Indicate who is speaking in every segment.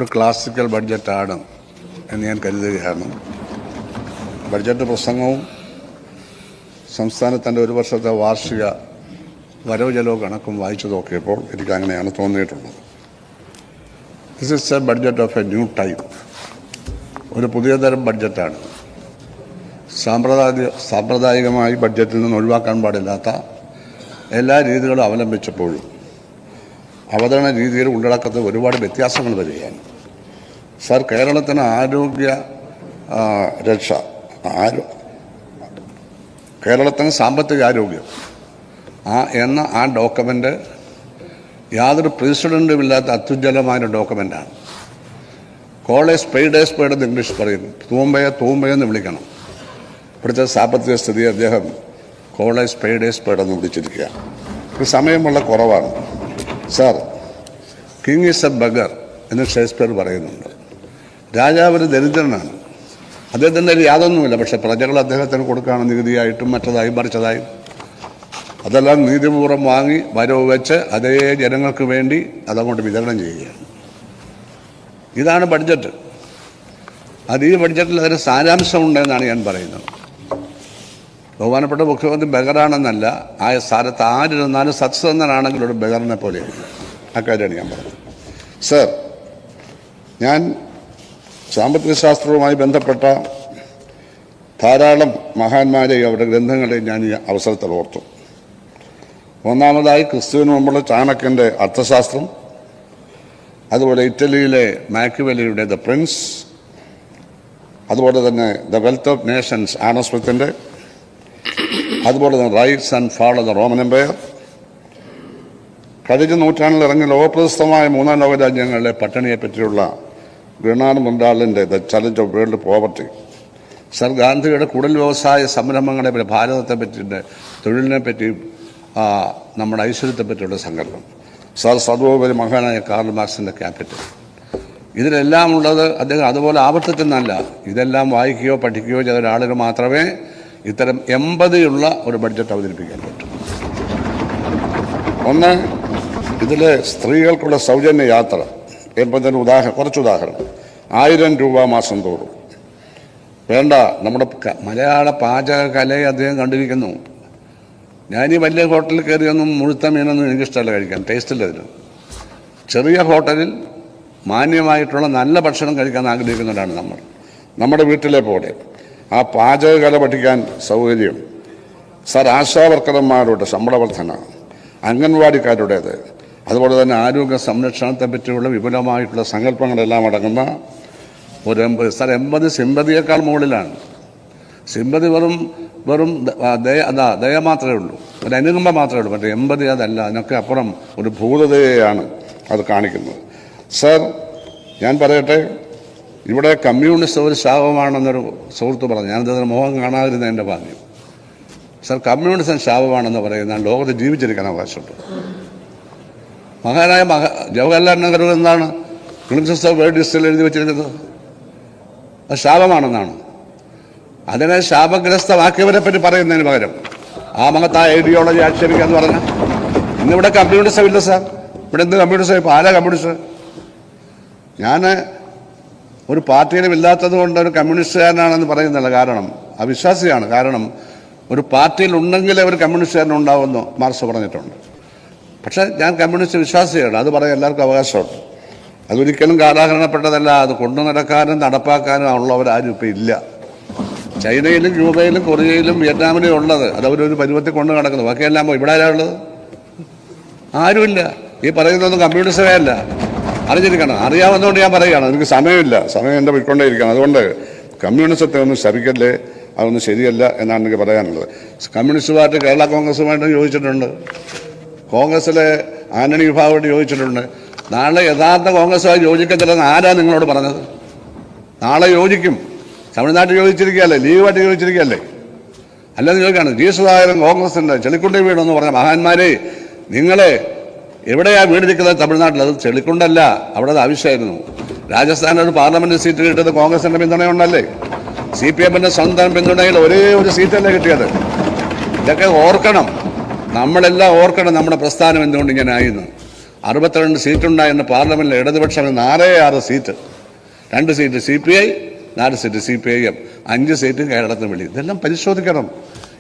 Speaker 1: ഒരു ക്ലാസിക്കൽ ബഡ്ജറ്റാണ് എന്ന് ഞാൻ കരുതുകയാണ്. ബഡ്ജറ്റ് പ്രസംഗവും സംസ്ഥാനത്തിൻ്റെ ഒരു വർഷത്തെ വാർഷിക വരവ് ചെലവ് കണക്കും വായിച്ചു നോക്കിയപ്പോൾ എനിക്ക് അങ്ങനെയാണ് തോന്നിയിട്ടുള്ളത്. This is A budget of A new type. ഒരു പുതിയ തരം ബഡ്ജറ്റാണ്. സാമ്പ്രദായികമായി ബഡ്ജറ്റിൽ നിന്ന് ഒഴിവാക്കാൻ പാടില്ലാത്ത എല്ലാ രീതികളും അവലംബിച്ചപ്പോഴും അവതരണ രീതിയിൽ ഉള്ളടക്കത്തിൽ ഒരുപാട് വ്യത്യാസങ്ങൾ വരികയാണ്. സർ, കേരളത്തിന് ആരോഗ്യ രക്ഷ, കേരളത്തിന് സാമ്പത്തിക ആരോഗ്യം എന്ന ആ ഡോക്യുമെൻ്റ് യാതൊരു പ്രസിഡൻറ്റും ഇല്ലാത്ത അത്യുജ്വലമായ ഡോക്യുമെൻ്റാണ്. കോളേജ് സ്പെയ്ഡേസ് എന്ന് ഇംഗ്ലീഷ് പറയുന്നു. തൂമ്പയെന്ന് വിളിക്കണം. ഇവിടുത്തെ സാമ്പത്തിക സ്ഥിതി അദ്ദേഹം കോളേജ് സ്പെയ്ഡേസ് എന്ന് വിളിച്ചിരിക്കുക. ഇത് സമയം വളരെ കുറവാണ്. Sir, king is A bugger എന്ന് ഷേക്സ്പിയർ പറയുന്നുണ്ട്. രാജാവ് ഒരു ദരിദ്രനാണ്. അദ്ദേഹത്തിൻ്റെ യാതൊന്നുമില്ല. പക്ഷെ പ്രജകൾ അദ്ദേഹത്തിന് കൊടുക്കുകയാണ് നികുതിയായിട്ടും മറ്റതായും മറിച്ചതായും. അതെല്ലാം നീതിപൂർവ്വം വാങ്ങി വരവ് വെച്ച് അതേ ജനങ്ങൾക്ക് വേണ്ടി അതങ്ങോട്ട് വിതരണം ചെയ്യുകയാണ്. ഇതാണ് ബഡ്ജറ്റ്. ഈ ബഡ്ജറ്റിൽ അതിന് സാരാംശമുണ്ടെന്നാണ് ഞാൻ പറയുന്നത്. ബഹുമാനപ്പെട്ട മുഖ്യമന്ത്രി ബഗറാണെന്നല്ല, ആ സ്ഥാനത്ത് ആരിരുന്നാലും സത്സന്ധനാണെങ്കിൽ ഒരു ബഗറിനെ പോലെയാണ്. അക്കാര്യമാണ് ഞാൻ പറഞ്ഞത്. സർ, ഞാൻ സാമ്പത്തിക ശാസ്ത്രവുമായി ബന്ധപ്പെട്ട ധാരാളം മഹാന്മാരെയും അവരുടെ ഗ്രന്ഥങ്ങളെയും ഞാൻ ഈ അവസരത്തിൽ ഓർത്തു. ഒന്നാമതായി ക്രിസ്തുവിന് മുമ്പുള്ള ചാണക്യൻ്റെ അർത്ഥശാസ്ത്രം, അതുപോലെ ഇറ്റലിയിലെ മാക്കിവെല്ലിയുടെ ദ പ്രിൻസ്, അതുപോലെ തന്നെ the wealth of nations Adam സ്മിത്തിൻ്റെ, അതുപോലെ തന്നെ rise and fall of the Roman empire. കഴിഞ്ഞ നൂറ്റാണ്ടിൽ ഇറങ്ങിയ ലോകപ്രശസ്തമായ മൂന്നാം ലോക രാജ്യങ്ങളിലെ പട്ടിണിയെപ്പറ്റിയുള്ള ഗ്രണാഡ് മൊണ്ടാലിൻ്റെ the challenge of world poverty. Sir, ഗാന്ധിയുടെ കുടൽ വ്യവസായ സംരംഭങ്ങളെ പറ്റി, ഭാരതത്തെ പറ്റിയിട്ട്, തൊഴിലിനെ പറ്റിയും നമ്മുടെ ഐശ്വര്യത്തെപ്പറ്റിയുള്ള സങ്കല്പം. സർ, സർവോപരി മഹാനായ കാർൽ മാർക്സിൻ്റെ ക്യാപിറ്റൽ. ഇതിലെല്ലാം ഉള്ളത് അദ്ദേഹം അതുപോലെ ആവർത്തിക്കുന്നല്ല. ഇതെല്ലാം വായിക്കുകയോ പഠിക്കുകയോ ചെയ്ത ഒരാളിന് മാത്രമേ ഇത്തരം എമ്പതിയുള്ള ഒരു ബഡ്ജറ്റ് അവതരിപ്പിക്കാൻ പറ്റും. ഒന്ന്, ഇതിലെ സ്ത്രീകൾക്കുള്ള സൗജന്യ യാത്ര. എൺപതിന് കുറച്ച് ഉദാഹരണം. 1000 രൂപ മാസം തോറും. വേണ്ട, നമ്മുടെ മലയാള പാചക കലയെ അദ്ദേഹം കണ്ടിരിക്കുന്നു. ഞാനീ വലിയ ഹോട്ടലിൽ കയറിയൊന്നും മുഴുത്ത മീനൊന്നും എനിക്കിഷ്ടമല്ല കഴിക്കാൻ, ടേസ്റ്റില്ല അതിന്. ചെറിയ ഹോട്ടലിൽ മാന്യമായിട്ടുള്ള നല്ല ഭക്ഷണം കഴിക്കാൻ ആഗ്രഹിക്കുന്നവരാണ് നമ്മൾ. നമ്മുടെ വീട്ടിലെ പോലെ ആ പാചകകല പഠിക്കാൻ സൗകര്യം. സർ, ആശാവർക്കർമാരുടെ ശമ്പള വർധന, അംഗൻവാടിക്കാരുടേത്, അതുപോലെ തന്നെ ആരോഗ്യ സംരക്ഷണത്തെ പറ്റിയുള്ള വിപുലമായിട്ടുള്ള സങ്കല്പങ്ങളെല്ലാം അടങ്ങുന്ന ഒരു 80. സർ, 80 സിമ്പതിയേക്കാൾ മുകളിലാണ്. സിമ്പതി വെറും ദയ മാത്രമേ ഉള്ളൂ, ഒരു അനുകമ്പ മാത്രമേ ഉള്ളൂ. മറ്റേ 80 അതല്ല, അതിനൊക്കെ അപ്പുറം ഒരു ഭൂതതയാണ് അത് കാണിക്കുന്നത്. സർ, ഞാൻ പറയട്ടെ, ഇവിടെ കമ്മ്യൂണിസ്റ്റ് ഒരു ശാപമാണെന്നൊരു സുഹൃത്ത് പറഞ്ഞു. ഞാനതിന് മുഖം കാണാതിരുന്ന എൻ്റെ ഭാഗ്യം. സർ, കമ്മ്യൂണിസം ശാപമാണെന്ന് പറയുന്നത് ലോകത്ത് ജീവിച്ചിരിക്കാൻ അവകാശമുണ്ട്. മഹാനായ ജവഹർലാൽ നെഹ്റു എന്താണ് ക്ലിംസസ് ഓഫ് വേൾഡ് ഹിസ്റ്ററിയിൽ എഴുതി വെച്ചിരിക്കുന്നത്? അത് ശാപമാണെന്നാണ്. അതിനെ ശാപഗ്രസ്തമാക്കിയവരെ പറ്റി പറയുന്നതിന് പകരം ആ മഹത്തായ ഐഡിയോളജി ആക്ഷേപിക്കാന്ന് പറഞ്ഞാൽ ഇന്നിവിടെ കമ്മ്യൂണിസം ഇല്ല സാർ. ഇവിടെ എന്ത് കമ്മ്യൂണിസം? ഇപ്പോൾ ആരാ കമ്മ്യൂണിസ്റ്റ്? ഞാൻ ഒരു പാർട്ടിയിലും ഇല്ലാത്തത് കൊണ്ട് ഒരു കമ്മ്യൂണിസ്റ്റുകാരനാണെന്ന് പറയുന്നില്ല. കാരണം അവിശ്വാസിയാണ്. കാരണം ഒരു പാർട്ടിയിൽ ഉണ്ടെങ്കിലേ ഒരു കമ്മ്യൂണിസ്റ്റുകാരൻ ഉണ്ടാവുമെന്ന് മാർക്സ് പറഞ്ഞിട്ടുണ്ട്. പക്ഷേ ഞാൻ കമ്മ്യൂണിസ്റ്റ് വിശ്വാസിയാണ്. അത് പറയാൻ എല്ലാവർക്കും അവകാശമുണ്ട്. അതൊരിക്കലും കാലാഹരണപ്പെട്ടതല്ല. അത് കൊണ്ടു നടക്കാനും നടപ്പാക്കാനും ഉള്ളവരാരും ഇപ്പം ഇല്ല. ചൈനയിലും ക്യൂബയിലും കൊറിയയിലും വിയറ്റ്നാമിലും ഉള്ളത് അത് അവരൊരു പരുവത്തിൽ കൊണ്ട് നടക്കുന്നു. ബാക്കിയെല്ലാം ഇവിടെ ആരാ ഉള്ളത്? ആരുമില്ല. ഈ പറയുന്നതൊന്നും കമ്മ്യൂണിസ്റ്റേ അല്ല. അറിഞ്ഞിരിക്കണം. അറിയാവുന്നതുകൊണ്ട് ഞാൻ പറയുകയാണ്. എനിക്ക് സമയമില്ല, സമയം എൻ്റെ പോയിക്കൊണ്ടേയിരിക്കണം. അതുകൊണ്ട് കമ്മ്യൂണിസത്തെ ഒന്നും ശരിക്കല്ലേ, അതൊന്നും ശരിയല്ല എന്നാണ് എനിക്ക് പറയാനുള്ളത്. കമ്മ്യൂണിസ്റ്റ് പാർട്ടി കേരള കോൺഗ്രസുമായിട്ട് യോജിച്ചിട്ടുണ്ട്. കോൺഗ്രസ്സിലെ ആന്റണി വിഭാഗമായിട്ട് യോജിച്ചിട്ടുണ്ട്. നാളെ യഥാർത്ഥ കോൺഗ്രസുമായി യോജിക്കത്തില്ലെന്ന് ആരാ നിങ്ങളോട് പറഞ്ഞത്? നാളെ യോജിക്കും. തമിഴ്നാട്ടിൽ യോജിച്ചിരിക്കുകയല്ലേ, ലീഗുമായിട്ട് യോജിച്ചിരിക്കുകയല്ലേ? അല്ലെന്ന് ചോദിക്കുകയാണ്. ജി സുധാകരൻ കോൺഗ്രസിൻ്റെ ചെളിക്കുണ്ടി വീടെന്ന് പറഞ്ഞ മഹാന്മാരെ, നിങ്ങളെ എവിടെയാണ് വീടിരിക്കുന്നത്? തമിഴ്നാട്ടിൽ. അത് ചെളിക്കുണ്ടല്ല, അവിടെ അത് ആവശ്യമായിരുന്നു. രാജസ്ഥാനിൽ ഒരു പാർലമെന്റ് സീറ്റ് കിട്ടിയത് കോൺഗ്രസിൻ്റെ പിന്തുണയുണ്ടല്ലേ? CPM-ന്റെ സ്വന്തം പിന്തുണയിൽ ഒരേ ഒരു സീറ്റല്ലേ കിട്ടിയത്? ഇതൊക്കെ ഓർക്കണം. നമ്മളെല്ലാം ഓർക്കണം നമ്മുടെ പ്രസ്ഥാനം എന്തുകൊണ്ട് ഇങ്ങനെ ആയിരുന്നു. 62 സീറ്റുണ്ടായിരുന്ന പാർലമെന്റിൽ ഇടതുപക്ഷം 6 seat, 2 seat CPI, 4 seat CPIM, 5 സീറ്റും കേരളത്തിന് വെളി. ഇതെല്ലാം പരിശോധിക്കണം.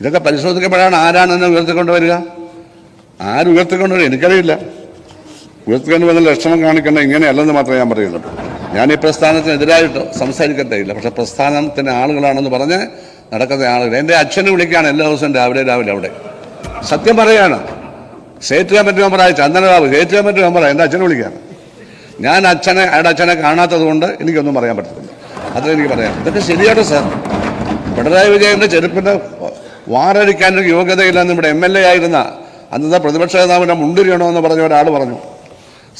Speaker 1: ഇതൊക്കെ പരിശോധിക്കപ്പെടാണ് ആരാണെന്ന് ഉയർത്തിക്കൊണ്ടുവരിക. ആര് ഉയർത്തിക്കൊണ്ടുവരിക എനിക്കറിയില്ല. ഉയർത്തിക്കൊണ്ട് വന്ന ലക്ഷണം കാണിക്കേണ്ട ഇങ്ങനെയല്ലെന്ന് മാത്രമേ ഞാൻ പറയുന്നുള്ളൂ. ഞാൻ ഈ പ്രസ്ഥാനത്തിനെതിരായിട്ട് സംസാരിക്കത്തേയില്ല. പക്ഷെ പ്രസ്ഥാനത്തിൻ്റെ ആളുകളാണെന്ന് പറഞ്ഞ് നടക്കുന്ന ആളുകൾ എൻ്റെ അച്ഛനെ വിളിക്കുകയാണ് എല്ലാ ദിവസവും രാവിലെ അവിടെ. സത്യം പറയുകയാണ്. സ്റ്റേറ്റ് കമ്മിറ്റി മെമ്പറായി ചന്ദനബാബു സ്റ്റേറ്റ് കമ്മിറ്റി മെമ്പറായി എൻ്റെ അച്ഛനെ വിളിക്കുകയാണ്. ഞാൻ അയാളുടെ അച്ഛനെ കാണാത്തത് കൊണ്ട് എനിക്കൊന്നും പറയാൻ പറ്റത്തില്ല. അതെനിക്ക് പറയാം. ഇതൊക്കെ ശരിയാണ് സാർ. പിണറായി വിജയൻ്റെ ചെരുപ്പിൻ്റെ വാറടിക്കാനൊരു യോഗ്യതയില്ലെന്ന് ഇവിടെ MLA ആയിരുന്ന അന്നത്തെ പ്രതിപക്ഷ നേതാവിനെ മുണ്ടിരിയണമെന്ന് പറഞ്ഞ ഒരാൾ പറഞ്ഞു.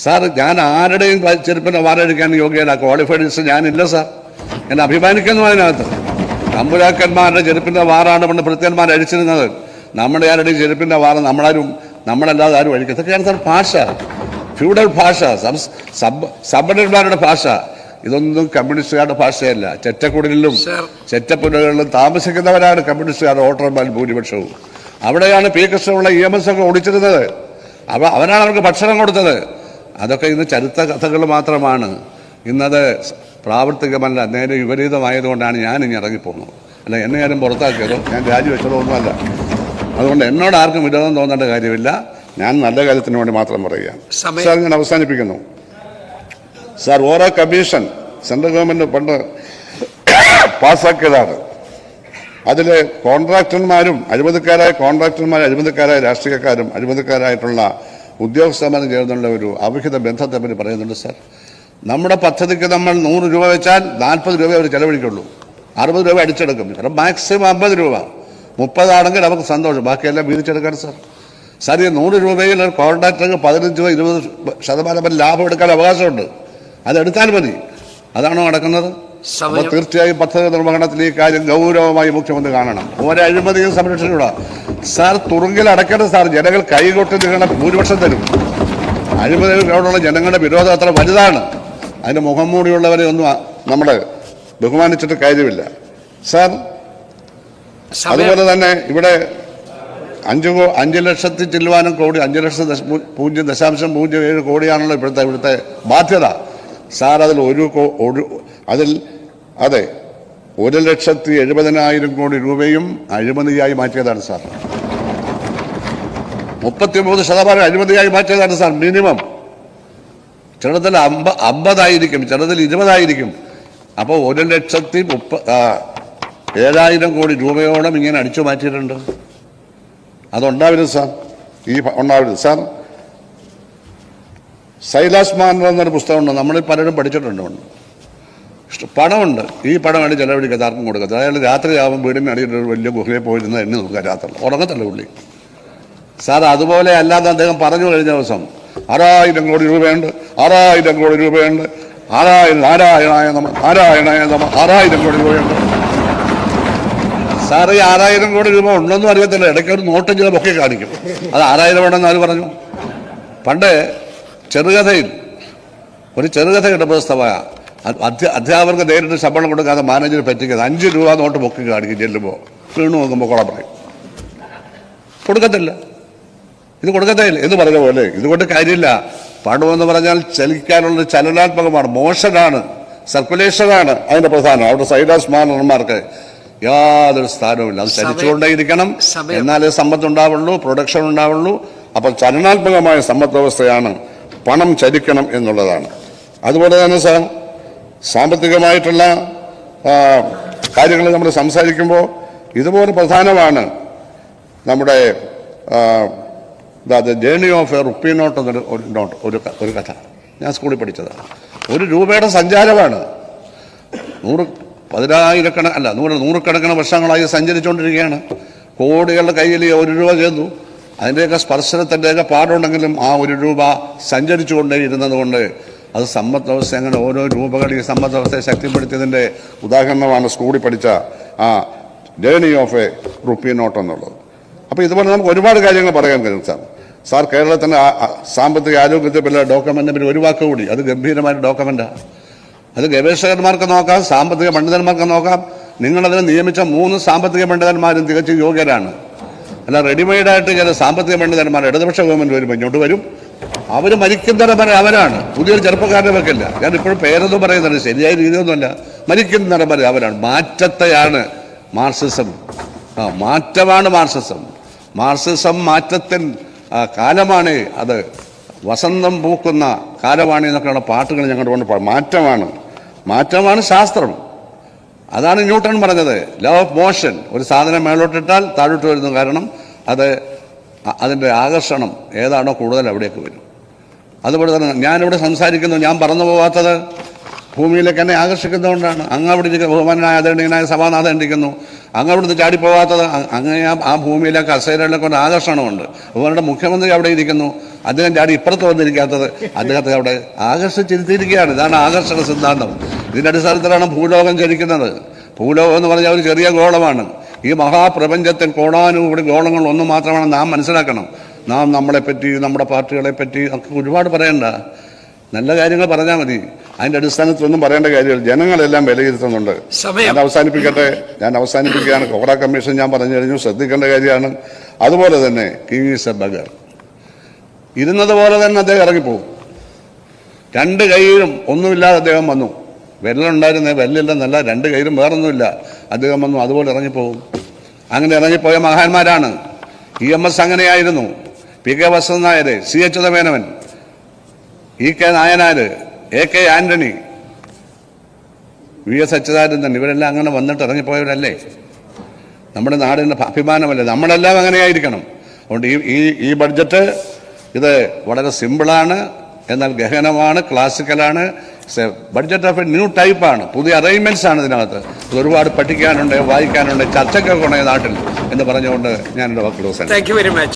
Speaker 1: സാർ, ഞാൻ ആരുടെയും ചെരുപ്പിൻ്റെ വാറടിക്കാൻ യോഗ്യത ക്വാളിഫൈഡ് ലിസ്റ്റ് ഞാനില്ല സാർ. എന്നെ അഭിമാനിക്കുന്നു അതിനകത്ത്. തമ്പുരാക്കന്മാരുടെ ചെരുപ്പിൻ്റെ വാറാണ് പണ്ട് ഭൃത്യന്മാർ അഴിച്ചിരുന്നത്. നമ്മുടെ ആരുടെയും ചെരുപ്പിൻ്റെ വാറ നമ്മളല്ലാതെ ആരും അഴിക്കും. ഇതൊക്കെയാണ് സാർ ഭാഷ, ഫ്യൂഡൽ ഭാഷ, സമ്പന്നന്മാരുടെ ഭാഷ. ഇതൊന്നും കമ്മ്യൂണിസ്റ്റുകാരുടെ ഭാഷയല്ല. ചെറ്റക്കുടലിലും ചെറ്റപ്പുരകളിലും താമസിക്കുന്നവരാണ് കമ്മ്യൂണിസ്റ്റുകാർ വോട്ടർമാരിൽ ഭൂരിപക്ഷവും. അവിടെയാണ് P. കൃഷ്ണപിള്ള EMS ഒക്കെ ഓടിച്ചിരുന്നത്. അവരാണ് അവർക്ക് ഭക്ഷണം കൊടുത്തത്. അതൊക്കെ ഇന്ന് ചരിത്ര കഥകൾ മാത്രമാണ്. ഇന്നത് പ്രാവർത്തികമല്ല, നേരെ വിപരീതമായതുകൊണ്ടാണ് ഞാൻ ഇനി ഇറങ്ങിപ്പോകുന്നത്. അല്ല, എന്നെ ആരും പുറത്താക്കിയതോ ഞാൻ രാജിവെച്ചതോ ഒന്നുമല്ല. അതുകൊണ്ട് എന്നോട് ആർക്കും വിരോധം തോന്നേണ്ട കാര്യമില്ല. ഞാൻ നല്ല കാര്യത്തിന് വേണ്ടി മാത്രം പറയുകയാണ്. സാർ, ഞാൻ അവസാനിപ്പിക്കുന്നു. സാർ, ഓരോ കമ്മീഷൻ സെൻട്രൽ ഗവൺമെൻറ് പണ്ട് പാസ്സാക്കിയതാണ്. അതിൽ കോൺട്രാക്ടർമാരും അഴിമതിക്കാരായ രാഷ്ട്രീയക്കാരും അഴിമതിക്കാരായിട്ടുള്ള ഉദ്യോഗസ്ഥന്മാരും ചേർന്നുള്ള ഒരു അവിഹിത ബന്ധത്തെ പറ്റി പറയുന്നുണ്ട്. സാർ, നമ്മുടെ പദ്ധതിക്ക് നമ്മൾ 100 രൂപ വെച്ചാൽ 40 രൂപ അവർ ചെലവഴിക്കുള്ളൂ. 60 രൂപ അടിച്ചെടുക്കും. കാരണം മാക്സിമം 50 രൂപ. 30 ആണെങ്കിൽ അവർക്ക് സന്തോഷം, ബാക്കിയെല്ലാം വീതിച്ചെടുക്കാൻ. സാർ, ഈ 100 രൂപയിൽ ഒരു കോൺട്രാക്ടർക്ക് 15-20% ലാഭം എടുക്കാൻ അവകാശമുണ്ട്. അതെടുത്താൽ മതി. അതാണോ നടക്കുന്നത്? അപ്പോൾ തീർച്ചയായും പദ്ധതി നിർവഹണത്തിൽ ഈ കാര്യം ഗൗരവമായി മുഖ്യമന്ത്രി കാണണം. ഒരു അഴിമതിയും സംരക്ഷണയുടെ സാർ തുറുങ്കിൽ അടയ്ക്കണം. സാർ, ജനങ്ങൾ കൈകൊട്ടി നിങ്ങളുടെ ഭൂരിപക്ഷം തരും. അഴിമതികളോടുള്ള ജനങ്ങളുടെ വിരോധം അത്ര വലുതാണ്. അതിന് മുഖം മൂടിയുള്ളവരെ ഒന്നും നമ്മൾ ബഹുമാനിച്ചിട്ട് കാര്യമില്ല. സാർ, അതുപോലെ തന്നെ ഇവിടെ 5 ലക്ഷത്തി ചില്ലുവാനും കോടി, 5,000,007 കോടിയാണല്ലോ ഇവിടുത്തെ ബാധ്യത. സാർ, അതിൽ 1,70,000 കോടി രൂപയും അഴിമതിയായി മാറ്റിയതാണ് സാർ. 33% അഴിമതിയായി മാറ്റിയതാണ് സാർ. മിനിമം ചിലതിൽ 50 ചിലതിൽ 20. അപ്പോൾ 1,30,7,000 കോടി രൂപയോളം ഇങ്ങനെ അടിച്ചു മാറ്റിയിട്ടുണ്ട്. അതുണ്ടാവരുത് സാർ. ഉണ്ടാവരുത് സാർ. സൈലാസ് മാനർ എന്നൊരു പുസ്തകമുണ്ട്, നമ്മളിൽ പലരും പഠിച്ചിട്ടുണ്ട്. പണമുണ്ട്, ഈ പണമാണ് ചിലവഴിക്കാതെ ആർക്കും കൊടുക്കാത്തത്. അയാൾ രാത്രിയാകുമ്പോൾ വീടിന് അടിയിൽ ഒരു വലിയ ഗുഹയിൽ പോയിരുന്ന എണ്ണി നോക്കുക. രാത്രി ഉറങ്ങത്തല്ല പുള്ളി. സാർ, അതുപോലെ അല്ലാതെ അദ്ദേഹം പറഞ്ഞു കഴിഞ്ഞ ദിവസം 6,000 കോടി രൂപയുണ്ട്, 6,000 കോടി രൂപയുണ്ട്, 6,000 കോടി രൂപയുണ്ട്. സാർ, ഈ 6,000 കോടി രൂപ ഉണ്ടെന്നും അറിയത്തില്ല. ഇടയ്ക്ക് ഒരു നോട്ടും ചില പൊക്കി കാണിക്കും. അത് 6,000 വേണമെന്ന് ആര് പറഞ്ഞു? പണ്ട് ചെറുകഥയിൽ ഒരു ചെറുകഥയുടെ പുസ്തകമായ അധ്യാപകർക്ക് നേരിട്ട് ശമ്പളം കൊടുക്കാതെ മാനേജർ പറ്റിക്കുന്നത് 5 രൂപ നോട്ട് പൊക്കി കാണിക്കും. ചെല്ലുമ്പോൾ വീണു നോക്കുമ്പോൾ കുളം പറയും. കൊടുക്കത്തില്ല, ഇത് കൊടുക്കത്തില്ല എന്ന് പറഞ്ഞ പോലെ ഇതുകൊണ്ട് കാര്യമില്ല. പണമെന്ന് പറഞ്ഞാൽ ചലിക്കാനുള്ള ചലനാത്മകമാണ്, മോഷനാണ്, സർക്കുലേഷനാണ് അതിൻ്റെ പ്രധാനം. അവിടെ സൈലാസ് മാനർമാർക്ക് യാതൊരു സ്ഥാനവുമില്ല. അത് ചലിച്ചുകൊണ്ടേയിരിക്കണം. എന്നാലേ സമ്പത്ത് ഉണ്ടാവുള്ളൂ, പ്രൊഡക്ഷൻ ഉണ്ടാവുള്ളൂ. അപ്പോൾ ചലനാത്മകമായ സമ്പദ് വ്യവസ്ഥയാണ്. പണം ചലിക്കണം എന്നുള്ളതാണ്. അതുപോലെ തന്നെ സാർ, സാമ്പത്തികമായിട്ടുള്ള കാര്യങ്ങൾ നമ്മൾ സംസാരിക്കുമ്പോൾ ഇതുപോലെ പ്രധാനമാണ് നമ്മുടെ journey of A rupee note എന്നൊരു ഒരു കഥ ഞാൻ സ്കൂളിൽ പഠിച്ചതാണ്. 1 രൂപയുടെ സഞ്ചാരമാണ്. നൂറുകണക്കിന് വർഷങ്ങളായി സഞ്ചരിച്ചുകൊണ്ടിരിക്കുകയാണ്. കോടികളുടെ കയ്യിൽ 1 രൂപ ചേർന്നു. അതിൻ്റെയൊക്കെ സ്പർശനത്തിൻ്റെയൊക്കെ പാടുണ്ടെങ്കിലും ആ 1 രൂപ സഞ്ചരിച്ചു കൊണ്ടേയിരുന്നത് കൊണ്ട് അത് സമ്പദ് വ്യവസ്ഥ അങ്ങനെ ഓരോ രൂപകൾ ഈ സമ്പദ് വ്യവസ്ഥയെ ശക്തിപ്പെടുത്തിയതിൻ്റെ ഉദാഹരണമാണ് സ്കൂളിൽ പഠിച്ച ആ journey of A rupee note എന്നുള്ളത്. അപ്പോൾ ഇതുപോലെ നമുക്ക് ഒരുപാട് കാര്യങ്ങൾ പറയാൻ കഴിയും സാർ. സാർ, കേരളത്തിൻ്റെ സാമ്പത്തിക ആരോഗ്യത്തെ പല ഡോക്യുമെൻ്റ് പിന്നെ ഒരു വാക്ക് കൂടി, അത് ഗംഭീരമായ ഡോക്യുമെൻ്റാണ്. അത് ഗവേഷകന്മാർക്ക് നോക്കാം, സാമ്പത്തിക പണ്ഡിതന്മാർക്ക് നോക്കാം. നിങ്ങളതിന് നിയമിച്ച 3 സാമ്പത്തിക പണ്ഡിതന്മാരും തികച്ചും യോഗ്യരാണ്. അല്ല, റെഡിമെയ്ഡായിട്ട് ചില സാമ്പത്തിക പണ്ഡിതന്മാർ ഇടതുപക്ഷ ഗവൺമെൻറ് വരുമ്പോൾ ഇങ്ങോട്ട് വരും, അവർ മരിക്കുന്നവരെ വരെ അവരാണ്. പുതിയൊരു ചെറുപ്പക്കാരനെ വെക്കില്ല. ഞാൻ ഇപ്പോഴും പേരൊന്നും പറയുന്നുണ്ട്, ശരിയായ രീതിയൊന്നുമല്ല. മരിക്കുന്നവരെ വരെ അവരാണ്. മാറ്റത്തെയാണ് മാർക്സിസം. മാറ്റമാണ് മാർക്സിസം. മാർക്സിസം മാറ്റത്തിൻ കാലമാണ്. അത് വസന്തം പൂക്കുന്ന കാലമാണ് എന്നൊക്കെയുള്ള പാട്ടുകൾ ഞങ്ങളുടെ കൊണ്ട് മാറ്റമാണ് ശാസ്ത്രം. അതാണ് ന്യൂട്ടൺ പറഞ്ഞത്, ലോ ഓഫ് മോഷൻ. ഒരു സാധനം മേലോട്ടിട്ടാൽ താഴോട്ട് വരുന്നു. കാരണം അതിൻ്റെ ആകർഷണം ഏതാണോ കൂടുതൽ അവിടേക്ക് വരും. അതുപോലെ തന്നെ ഞാനിവിടെ സംസാരിക്കുന്നു, ഞാൻ പറന്നു പോകാത്തത് ഭൂമിയിലേക്ക് എന്നെ ആകർഷിക്കുന്നതുകൊണ്ടാണ്. അങ്ങ് അവിടെ ബഹുമാനായ ആദരണീയനായ സഭാനാഥൻ ഇരിക്കുന്നു, അങ്ങ് അവിടുന്ന് ചാടിപ്പോകാത്തത് അങ്ങനെ ആ ഭൂമിയിലേക്ക് അസൈലകളിലേക്ക് കൊണ്ട് ആകർഷണമുണ്ട്. അതുപോലെ മുഖ്യമന്ത്രി അവിടെ ഇരിക്കുന്നു, അദ്ദേഹം ചാടി ഇപ്പുറത്ത് വന്നിരിക്കാത്തത് അദ്ദേഹത്തെ അവിടെ ആകർഷിച്ചിരുത്തിയിരിക്കുകയാണ്. ഇതാണ് ആകർഷണ സിദ്ധാന്തം. ഇതിൻ്റെ അടിസ്ഥാനത്തിലാണ് ഭൂലോകം ചലിക്കുന്നത്. ഭൂലോകം എന്ന് പറഞ്ഞാൽ ഒരു ചെറിയ ഗോളമാണ്. ഈ മഹാപ്രപഞ്ചത്തിൽ കോടാനുകൂടി ഗോളങ്ങൾ ഒന്ന് മാത്രമാണ് നാം മനസ്സിലാക്കണം. നാം നമ്മളെപ്പറ്റി, നമ്മുടെ പാർട്ടികളെപ്പറ്റി ഒക്കെ ഒരുപാട് പറയണ്ട, നല്ല കാര്യങ്ങൾ പറഞ്ഞാൽ മതി. അതിൻ്റെ അടിസ്ഥാനത്തിലൊന്നും പറയേണ്ട കാര്യമില്ല. ജനങ്ങളെല്ലാം വിലയിരുത്തുന്നുണ്ട്. ഞാൻ അവസാനിപ്പിക്കുകയാണ്. കോറ കമ്മീഷൻ ഞാൻ പറഞ്ഞു കഴിഞ്ഞു, ശ്രദ്ധിക്കേണ്ട കാര്യമാണ്. അതുപോലെ തന്നെ കിങ് ഈസ് എ ബഗർ. ഇരുന്നത് പോലെ തന്നെ അദ്ദേഹം ഇറങ്ങിപ്പോകും. രണ്ട് കൈയിലും ഒന്നുമില്ലാതെ അദ്ദേഹം വന്നു. വിരലുണ്ടായിരുന്നേ, വിരലില്ലെന്നല്ല, രണ്ട് കൈയിലും വേറൊന്നുമില്ല. അദ്ദേഹം വന്നു, അതുപോലെ ഇറങ്ങിപ്പോകും. അങ്ങനെ ഇറങ്ങിപ്പോയ മഹാന്മാരാണ്. EMS അങ്ങനെയായിരുന്നു, PK Vasanthan Nair, CH Menon, EK Nayanar, AK Antony, VS Achuthanandan, ഇവരെല്ലാം അങ്ങനെ വന്നിട്ട് ഇറങ്ങിപ്പോയവരല്ലേ? നമ്മുടെ നാടിൻ്റെ അഭിമാനമല്ലേ? നമ്മളെല്ലാം അങ്ങനെയായിരിക്കണം. അതുകൊണ്ട് ഈ ബഡ്ജറ്റ് ഇത് വളരെ സിമ്പിളാണ്, എന്നാൽ ഗഹനമാണ്, ക്ലാസിക്കലാണ്. ബഡ്ജറ്റ് ഓഫ് എ ന്യൂ ടൈപ്പാണ്. പുതിയ അറേഞ്ച്മെൻറ്റ്സ് ആണ് ഇതിനകത്ത്. ഇത് ഒരുപാട് പഠിക്കാനുണ്ട്, വായിക്കാനുണ്ട്, ചർച്ചയ്ക്കൊക്കെ ഉണ്ട് നാട്ടിൽ എന്ന് പറഞ്ഞുകൊണ്ട് ഞാൻ എൻ്റെ വാക്കുകൾ അവസാനിപ്പിക്കുന്നു.